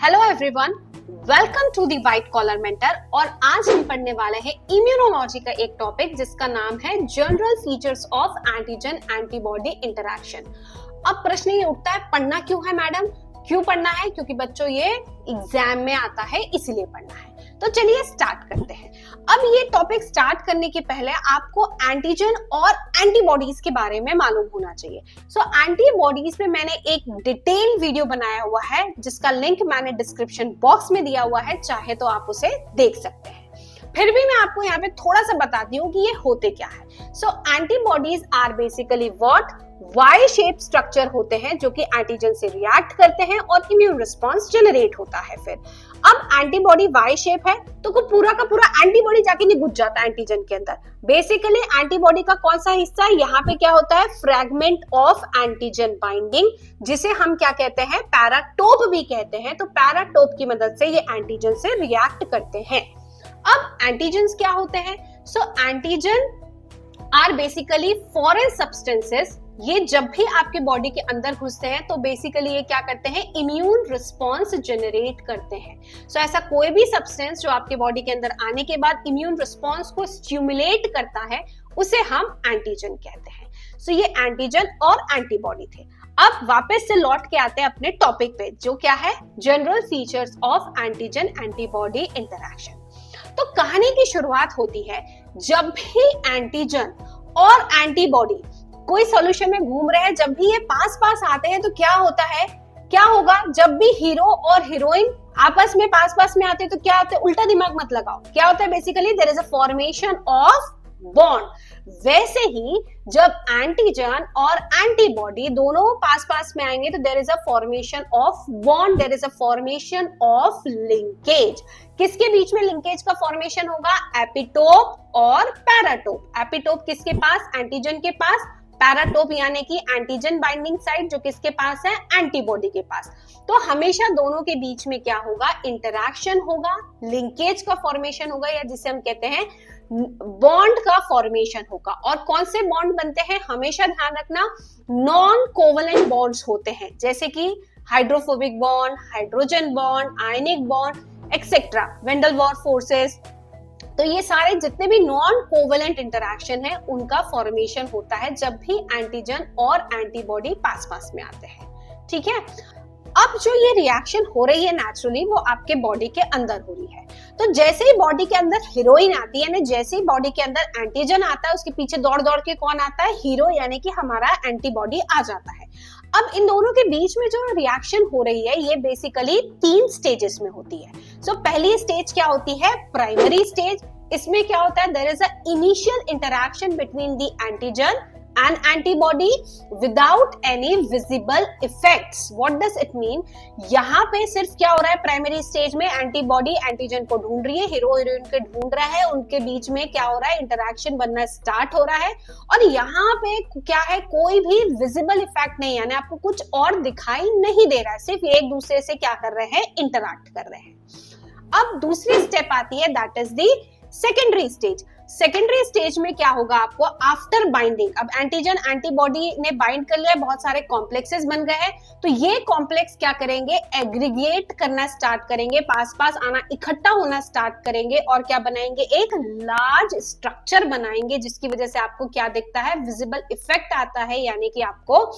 Hello everyone, welcome to the white collar mentor. और आज हम पढ़ने वाले हैं इम्यूनोलॉजी का एक टॉपिक जिसका नाम है general features of antigen antibody interaction. अब प्रश्न ये उठता है, पढ़ना क्यों है मैडम? क्यों पढ़ना है? क्योंकि बच्चों ये एग्जाम में आता है, इसलिए पढ़ना है। तो चलिए स्टार्ट करते हैं। अब ये टॉपिक स्टार्ट करने के पहले आपको एंटीजन और एंटीबॉडीज के बारे में मालूम होना चाहिए। सो एंटीबॉडीज में मैंने एक डिटेल वीडियो बनाया हुआ है जिसका लिंक मैंने डिस्क्रिप्शन बॉक्स में दिया हुआ है, चाहे तो आप उसे देख सकते हैं। फिर भी मैं आपको यहाँ पे थोड़ा सा बताती हूँ कि ये होते क्या है। So antibodies are basically what Y shape structure होते हैं जो कि एंटीजन से रिएक्ट करते हैं और इम्यून रिस्पॉन्स जनरेट होता है। फिर अब एंटीबॉडी वाई शेप है तो पूरा का पूरा एंटीबॉडी जाके नहीं घुस जाता एंटीजन के अंदर। बेसिकली एंटीबॉडी का कौन सा हिस्सा है, यहाँ पे क्या होता है, फ्रैगमेंट ऑफ एंटीजन बाइंडिंग, जिसे हम क्या कहते हैं, पैराटोप भी कहते हैं। तो पैराटोप की मदद से ये एंटीजन से रिएक्ट करते हैं। अब एंटीजन्स क्या होते हैं? So antigen are basically foreign substances. ये जब भी आपके बॉडी के अंदर घुसते हैं तो बेसिकली ये क्या करते हैं, इम्यून रिस्पॉन्स जनरेट करते हैं। सो ऐसा कोई भी सब्सटेंस जो आपके बॉडी के अंदर आने के बाद इम्यून रिस्पॉन्स को स्टिमुलेट करता है उसे हम एंटीजन कहते हैं। सो ये एंटीजन और एंटीबॉडी थे। अब वापस से लौट के आते हैं अपने टॉपिक पे, जो क्या है, general features of antigen antibody interaction. तो कहानी की शुरुआत होती है जब भी एंटीजन और एंटीबॉडी कोई सॉल्यूशन में घूम रहे हैं, जब भी ये पास पास आते हैं तो क्या होता है, क्या होगा, जब भी हीरो और हीरोइन आपस में पास पास में आते हैं तो क्या होता है, उल्टा दिमाग मत लगाओ, क्या होता है, basically there is a formation of bond. वैसे ही जब एंटीजन और एंटीबॉडी दोनों पास पास में आएंगे तो there is a formation of bond, there is a formation of linkage. किसके बीच में लिंकेज का फॉर्मेशन होगा? एपिटोप और पैराटोप। एपिटोप किसके पास? एंटीजन के पास। पैराटोप यानी कि एंटीजन बाइंडिंग साइट जो किसके पास है? एंटीबॉडी के पास। तो हमेशा दोनों के बीच में क्या होगा, इंटरैक्शन होगा, लिंकेज का फॉर्मेशन होगा, या जिसे हम कहते हैं बॉन्ड का फॉर्मेशन होगा। और कौन से बॉन्ड बनते हैं, हमेशा ध्यान रखना, नॉन कोवलेंट बॉन्ड्स होते हैं, जैसे कि hydrophobic bond, hydrogen bond, ionic bond etcetera, van der Waals forces. तो ये सारे जितने भी नॉन कोवलेंट इंटरैक्शन है उनका फॉर्मेशन होता है जब भी एंटीजन और एंटीबॉडी पास पास में आते हैं। ठीक है। अब जो ये रिएक्शन हो रही है नेचुरली, वो आपके बॉडी के अंदर हो रही है। तो जैसे ही बॉडी के अंदर हीरोइन आती है, यानी जैसे ही बॉडी के अंदर एंटीजन आता है, उसके पीछे दौड़ दौड़ के कौन आता है, हीरो, यानी कि हमारा एंटीबॉडी आ जाता है। अब इन दोनों के बीच में जो रिएक्शन हो रही है ये बेसिकली 3 स्टेजेस में होती है। सो पहली स्टेज क्या होती है, प्राइमरी स्टेज। इसमें क्या होता है, there is a initial interaction between the antigen and antibody without any visible effects. What does it mean? यहाँ पे सिर्फ क्या हो रहा है, प्राइमरी स्टेज में एंटीबॉडी एंटीजन को ढूंढ रही है, हीरो हीरोइन को ढूंढ रहा है, उनके बीच में क्या हो रहा है, इंटरैक्शन बनना स्टार्ट हो रहा है। और यहाँ पे क्या है, कोई भी विजिबल इफेक्ट नहीं, यानी आपको कुछ और दिखाई नहीं दे रहा है, सिर्फ एक दूसरे से क्या कर रहे हैं, इंटरैक्ट कर रहे हैं। अब दूसरी स्टेप आती है, that is the secondary stage. Secondary stage में क्या होगा आपको, आफ्टर बाइंडिंग, अब एंटीजन एंटीबॉडी ने बाइंड कर लिया, बहुत सारे कॉम्प्लेक्सेस बन गए हैं, तो ये कॉम्प्लेक्स क्या करेंगे, एग्रीगेट करना स्टार्ट करेंगे, पास पास आना, इकट्ठा होना स्टार्ट करेंगे और क्या बनाएंगे, एक लार्ज स्ट्रक्चर बनाएंगे, जिसकी वजह से आपको क्या दिखता है, विजिबल इफेक्ट आता है, यानी कि आपको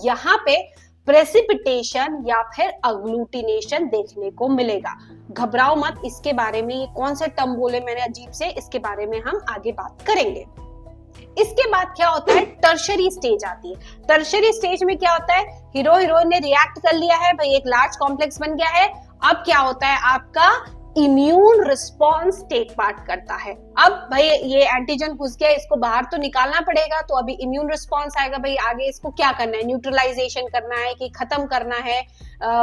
यहाँ पे प्रेसिपिटेशन या फिर अग्लूटिनेशन देखने को मिलेगा। घबराओ मत, इसके बारे में, ये कौन सा टर्म बोले मैंने अजीब से, इसके बारे में हम आगे बात करेंगे। इसके बाद क्या होता है, टर्शरी स्टेज आती है। टर्शरी स्टेज में क्या होता है, हीरो हीरोइन ने रिएक्ट कर लिया है भाई, एक लार्ज कॉम्प्लेक्स बन गया है। अब क्या होता है, आपका इम्यून रिस्पॉन्स टेक पार्ट करता है। अब भाई ये एंटीजन घुस गया, इसको बाहर तो निकालना पड़ेगा, तो अभी इम्यून रिस्पॉन्स आएगा, भाई आगे इसको क्या करना है, न्यूट्रलाइजेशन करना है कि खत्म करना है,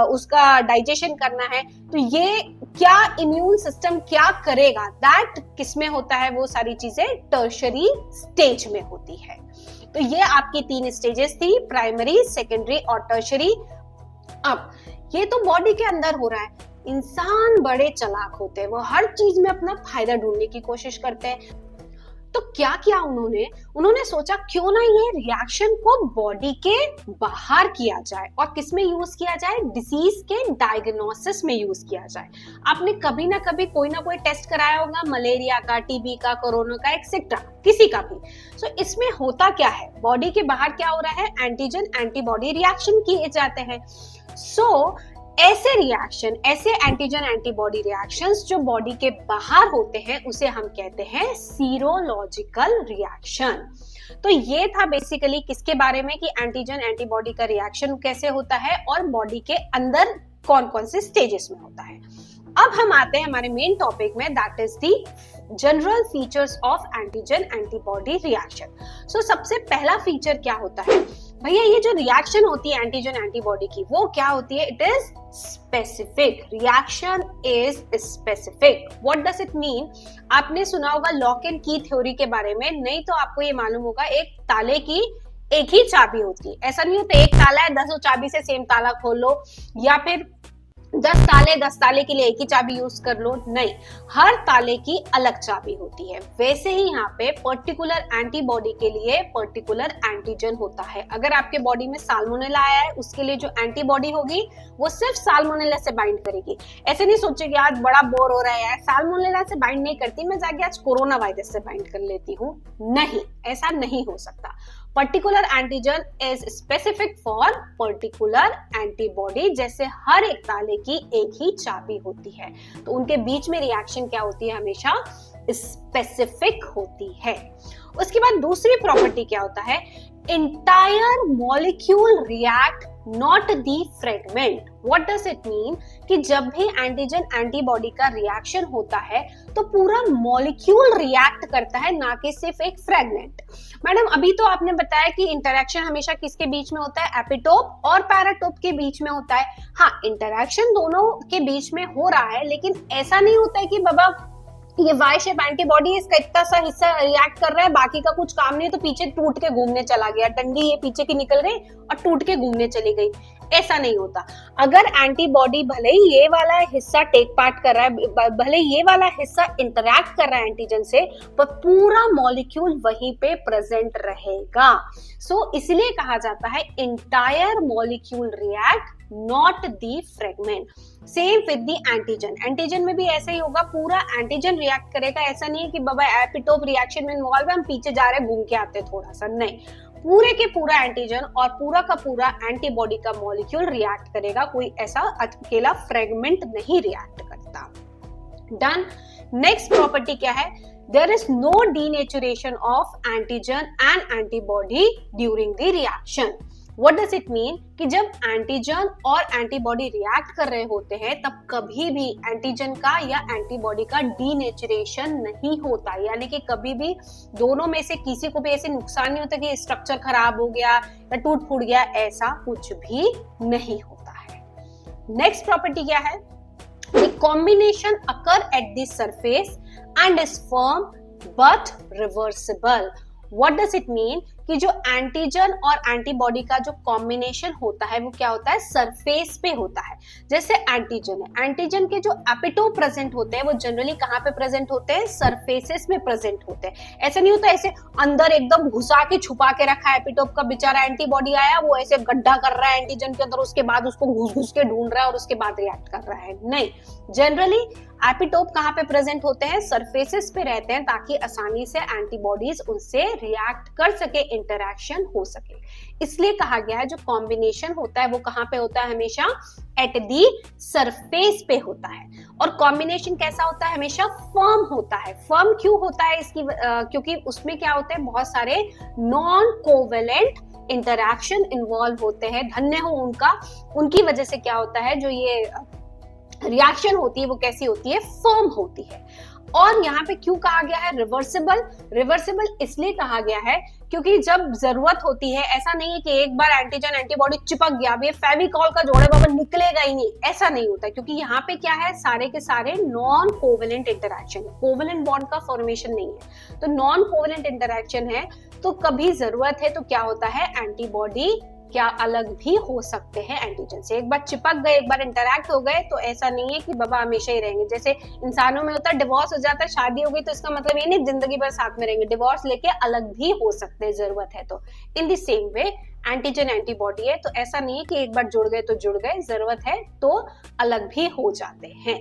उसका डाइजेशन करना है। तो ये क्या इम्यून सिस्टम क्या करेगा, दैट किसमें होता है, वो सारी चीजें टर्शरी स्टेज में होती है। तो ये आपकी 3 स्टेजेस थी, प्राइमरी, सेकेंडरी और टर्शरी। अब ये तो बॉडी के अंदर हो रहा है, इंसान बड़े चालाक होते हैं, वो हर चीज में अपना फायदा ढूंढने की कोशिश करते हैं। तो क्या किया उन्होंने सोचा क्यों ना ये रिएक्शन को बॉडी के बाहर किया जाए और किस में यूज किया जाए, डिसीज के डायग्नोसिस में यूज किया जाए। आपने कभी ना कभी कोई ना कोई टेस्ट कराया होगा, मलेरिया का, टीबी का, कोरोना का, एक्सेट्रा, किसी का भी। सो इसमें होता क्या है, बॉडी के बाहर क्या हो रहा है, एंटीजन एंटीबॉडी रिएक्शन किए जाते हैं। सो ऐसे रिएक्शन, ऐसे एंटीजन एंटीबॉडी रिएक्शंस जो बॉडी के बाहर होते हैं उसे हम कहते हैं सीरोलॉजिकल रिएक्शन। तो ये था बेसिकली किसके बारे में कि एंटीजन एंटीबॉडी का रिएक्शन कैसे होता है और बॉडी के अंदर कौन कौन से स्टेजेस में होता है। अब हम आते हैं हमारे मेन टॉपिक में, that is the general features of antigen antibody reaction. So सबसे पहला फीचर क्या होता है भैया, ये जो रिएक्शन होती है एंटीजन एंटीबॉडी की वो क्या होती है, it is specific. Reaction is specific. What does it mean? आपने सुना होगा लॉक एंड की थ्योरी के बारे में, नहीं तो आपको ये मालूम होगा एक ताले की एक ही चाबी होती है। ऐसा नहीं होता एक ताला है 10 चाबी से सेम ताला खोल लो, या फिर 10 ताले के लिए एक ही चाबी यूज कर लो, नहीं, हर ताले की अलग चाबी होती है। वैसे ही यहाँ पे पर्टिकुलर एंटीबॉडी के लिए पर्टिकुलर एंटीजन होता है। अगर आपके बॉडी में साल्मोनेला आया है, उसके लिए जो एंटीबॉडी होगी वो सिर्फ साल्मोनेला से बाइंड करेगी। ऐसे नहीं सोचे कि आज बड़ा बोर हो रहा है, साल्मोनेला से बाइंड नहीं करती, मैं जाके आज कोरोना वायरस से बाइंड कर लेती हूँ, नहीं, ऐसा नहीं हो सकता। Particular antigen is specific for particular antibody. जैसे हर एक ताले की एक ही चाबी होती है, तो उनके बीच में रिएक्शन क्या होती है, हमेशा स्पेसिफिक होती है। उसके बाद दूसरी प्रॉपर्टी क्या होता है, entire molecule react not the fragment. What does it mean कि जब भी एंटीजन एंटीबॉडी का रिएक्शन होता है तो पूरा मॉलिक्यूल रिएक्ट करता है, ना कि सिर्फ एक फ्रेगमेंट। मैडम अभी तो आपने बताया कि इंटरेक्शन हमेशा किसके बीच में होता है, एपिटोप और पैराटोप के बीच में होता है। हाँ, इंटरेक्शन दोनों के बीच में हो रहा है, लेकिन ऐसा नहीं होता है कि बाबा ये वाई शेप एंटीबॉडी है, इसका इतना सा हिस्सा रिएक्ट कर रहा है, बाकी का कुछ काम नहीं, तो पीछे टूट के घूमने चला गया, डंडी ये पीछे की निकल गई और टूट के घूमने चली गई। ऐसा नहीं होता। अगर एंटीबॉडी भले ही ये वाला हिस्सा टेक पार्ट कर रहा है, भले ये वाला हिस्सा इंटरैक्ट कर रहा है एंटीजन से, पर पूरा मॉलिक्यूल वहीं पे प्रेजेंट रहेगा। सो इसलिए कहा जाता है entire molecule react not the fragment. Same with the antigen, antigen में भी ऐसा ही होगा, पूरा एंटीजन रिएक्ट करेगा। ऐसा नहीं है कि बाबा एपिटोप रिएक्शन में इन्वॉल्व है, हम पीछे जा रहे हैं घूम के आते थोड़ा सा, नहीं, पूरे के पूरा एंटीजन और पूरा का पूरा एंटीबॉडी का मॉलिक्यूल रिएक्ट करेगा, कोई ऐसा अकेला फ्रेगमेंट नहीं रिएक्ट करता। डन। नेक्स्ट प्रॉपर्टी क्या है, there is no denaturation of antigen and antibody during the reaction. What does it mean कि जब एंटीजन और एंटीबॉडी रिएक्ट कर रहे होते हैं तब कभी भी एंटीजन का या एंटीबॉडी का डीनेचुरेशन नहीं होता, यानी कि कभी भी दोनों में से किसी को भी ऐसे नुकसान नहीं होता कि स्ट्रक्चर खराब हो गया या टूट फूट गया, ऐसा कुछ भी नहीं होता है। नेक्स्ट प्रॉपर्टी क्या है, the combination occur at the surface and is firm but reversible. What does it mean कि जो एंटीजन और एंटीबॉडी का जो कॉम्बिनेशन होता है वो क्या होता है, सरफेस पे होता है। जैसे एंटीजन है, एंटीजन के जो एपिटोप प्रेजेंट होते हैं वो जनरली कहाँ पे प्रेजेंट होते हैं, सरफेसेस में प्रेजेंट होते हैं। ऐसा नहीं होता ऐसे अंदर एकदम घुसा के छुपा के रखा है एपिटोप का, बेचारा एंटीबॉडी आया वो ऐसे गड्ढा कर रहा है एंटीजन के अंदर, उसके बाद उसको घुस घुस के ढूंढ रहा है और उसके बाद रिएक्ट कर रहा है, नहीं। जनरली एपिटोप कहाँ पे प्रेजेंट होते हैं, सरफेसेस पे रहते हैं, ताकि आसानी से एंटीबॉडीज उनसे रिएक्ट कर सके, इंटरैक्शन हो सके। इसलिए कहा गया है जो कॉम्बिनेशन होता है वो कहाँ पे होता है, हमेशा एट दी सरफेस पे होता है। और कॉम्बिनेशन कैसा होता है, हमेशा फर्म होता है। फर्म क्यों होता है इसकी क्योंकि उसमें क्या होते हैं, बहुत सारे नॉन कोवेलेंट इंटरैक्शन इन्वॉल्व होते हैं। धन्य हो उनका, उनकी वजह से क्या होता है, जो ये रिएक्शन होती है वो कैसी होती है, फर्म होती है। और यहाँ पे क्यों कहा गया है रिवर्सिबल, रिवर्सिबल इसलिए कहा गया है क्योंकि जब जरूरत होती है, ऐसा नहीं है कि एक बार एंटीजन एंटीबॉडी चिपक गया, अब ये फेविकॉल का जोड़े बाबा निकलेगा ही नहीं, ऐसा नहीं होता, क्योंकि यहाँ पे क्या है, सारे के सारे non covalent interaction, covalent bond का फॉर्मेशन नहीं है, तो नॉन कोवेलेंट इंटरैक्शन है। तो कभी जरूरत है तो क्या होता है, एंटीबॉडी क्या अलग भी हो सकते हैं एंटीजन से। एक बार चिपक गए, एक बार इंटरैक्ट हो गए तो ऐसा नहीं है कि बाबा हमेशा ही रहेंगे। जैसे इंसानों में होता है डिवोर्स हो जाता है, शादी हो गई तो इसका मतलब ये नहीं जिंदगी भर साथ में रहेंगे, डिवोर्स लेके अलग भी हो सकते हैं जरूरत है तो। In the same way antigen antibody है तो ऐसा नहीं है कि एक बार जुड़ गए तो जुड़ गए, जरूरत है तो अलग भी हो जाते हैं।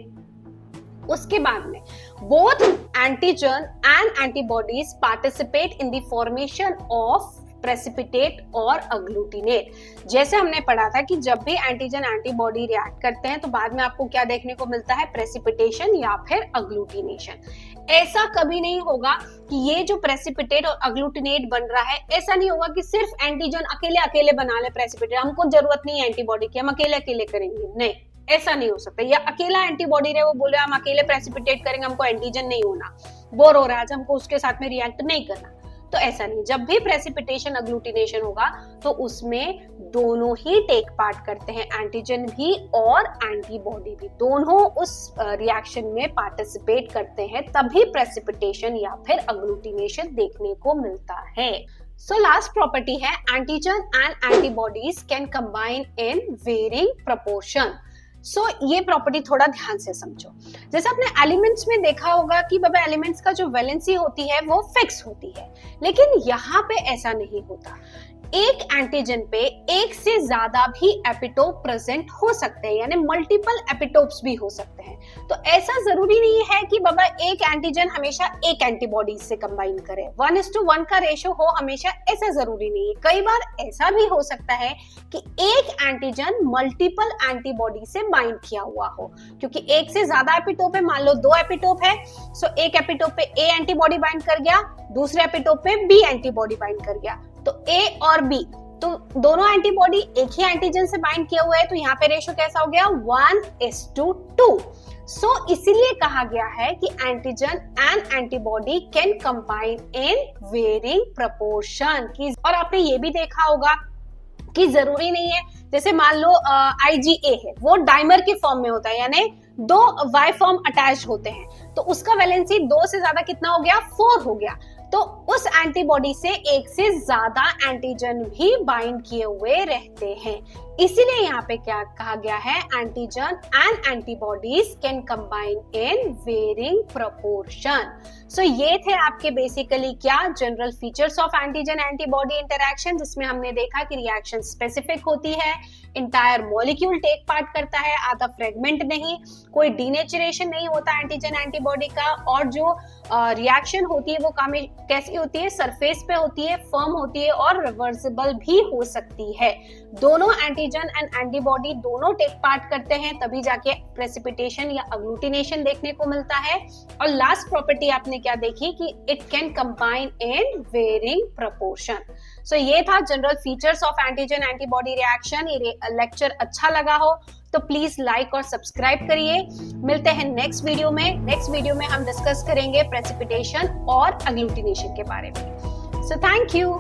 उसके बाद में both antigen and antibodies participate in the formation of precipitate और अग्लूटिनेट। जैसे हमने पढ़ा था कि जब भी एंटीजन एंटीबॉडी रिएक्ट करते हैं तो बाद में आपको क्या देखने को मिलता है, प्रेसिपिटेशन या फिर अग्लूटिनेशन। ऐसा कभी नहीं होगा कि ये जो प्रेसिपिटेट और अग्लूटिनेट बन रहा है, ऐसा नहीं होगा कि सिर्फ एंटीजन अकेले अकेले बना ले प्रेसिपिटेट, हमको जरूरत नहीं है एंटीबॉडी की, हम अकेले अकेले करेंगे, नहीं ऐसा नहीं हो सकता। या अकेला एंटीबॉडी रहे, वो बोले हम अकेले प्रेसिपिटेट करेंगे, हमको एंटीजन नहीं होना, बोर हो रहा है आज हमको उसके साथ में रिएक्ट नहीं करना, तो ऐसा नहीं। जब भी प्रेसिपिटेशन अग्लूटिनेशन होगा तो उसमें दोनों ही टेक पार्ट करते हैं, एंटीजन भी और एंटीबॉडी भी, दोनों उस रिएक्शन में पार्टिसिपेट करते हैं, तभी प्रेसिपिटेशन या फिर अग्लूटिनेशन देखने को मिलता है। सो लास्ट प्रॉपर्टी है antigen and antibodies can combine in varying proportion. So ये प्रॉपर्टी थोड़ा ध्यान से समझो। जैसे आपने एलिमेंट्स में देखा होगा कि बाबा एलिमेंट्स का जो वैलेंसी होती है वो फिक्स होती है, लेकिन यहाँ पे ऐसा नहीं होता। एक एंटीजन पे एक से ज्यादा भी एपिटोप प्रेजेंट हो सकते हैं, यानी मल्टीपल एपिटोप्स भी हो सकते हैं। तो ऐसा जरूरी नहीं है कि बाबा एक एंटीजन हमेशा एक एंटीबॉडी से कंबाइन करे, 1:1 का रेशो हो हमेशा, ऐसा जरूरी नहीं है। कई बार ऐसा भी हो सकता है कि एक एंटीजन मल्टीपल एंटीबॉडी से बाइंड किया हुआ हो, क्योंकि एक से ज्यादा एपिटोप है, मान लो 2 एपिटोप है, सो एक एपिटोप पे ए एंटीबॉडी बाइंड कर गया, दूसरे एपिटोप पे बी एंटीबॉडी बाइंड कर गया, तो ए और बी तो दोनों एंटीबॉडी एक ही एंटीजन से बाइंड किया हुआ है, तो यहाँ पे रेशो कैसा हो गया, 1:2। सो इसीलिए कहा गया है कि antigen and antibody can combine in varying proportion की। और आपने ये भी देखा होगा कि जरूरी नहीं है, जैसे मान लो IgA है, वो डाइमर के फॉर्म में होता है, यानी 2 Y फॉर्म अटैच होते हैं, तो उसका वैलेंसी 2 से ज्यादा कितना हो गया, 4 हो गया। तो उस एंटीबॉडी से एक से ज्यादा एंटीजन भी बाइंड किए हुए रहते हैं। इसीलिए यहाँ पे क्या कहा गया है, antigen and antibodies can combine in varying proportion. So ये थे आपके बेसिकली क्या, general features of antigen antibody interaction, जिसमें हमने देखा कि रिएक्शन स्पेसिफिक होती है, इंटायर मॉलिक्यूल टेक पार्ट करता है, आधा फ्रेगमेंट नहीं, कोई डीनेचुरेशन नहीं होता एंटीजन एंटीबॉडी का, और जो रिएक्शन होती है वो कैसी होती है, सरफेस पे होती है, फर्म होती है और रिवर्सिबल भी हो सकती है। दोनों एंटीजन एंड एंटीबॉडी दोनों टेक पार्ट करते हैं, तभी जाके प्रेसिपिटेशन या अग्लूटिनेशन देखने को मिलता है। और लास्ट प्रॉपर्टी आपने क्या देखी कि it can combine in varying proportion. So ये था general features of antigen antibody reaction. ये लेक्चर अच्छा लगा हो तो प्लीज लाइक और सब्सक्राइब करिए। मिलते हैं नेक्स्ट वीडियो में। नेक्स्ट वीडियो में हम डिस्कस करेंगे प्रेसिपिटेशन और अग्लूटिनेशन के बारे में। So thank you.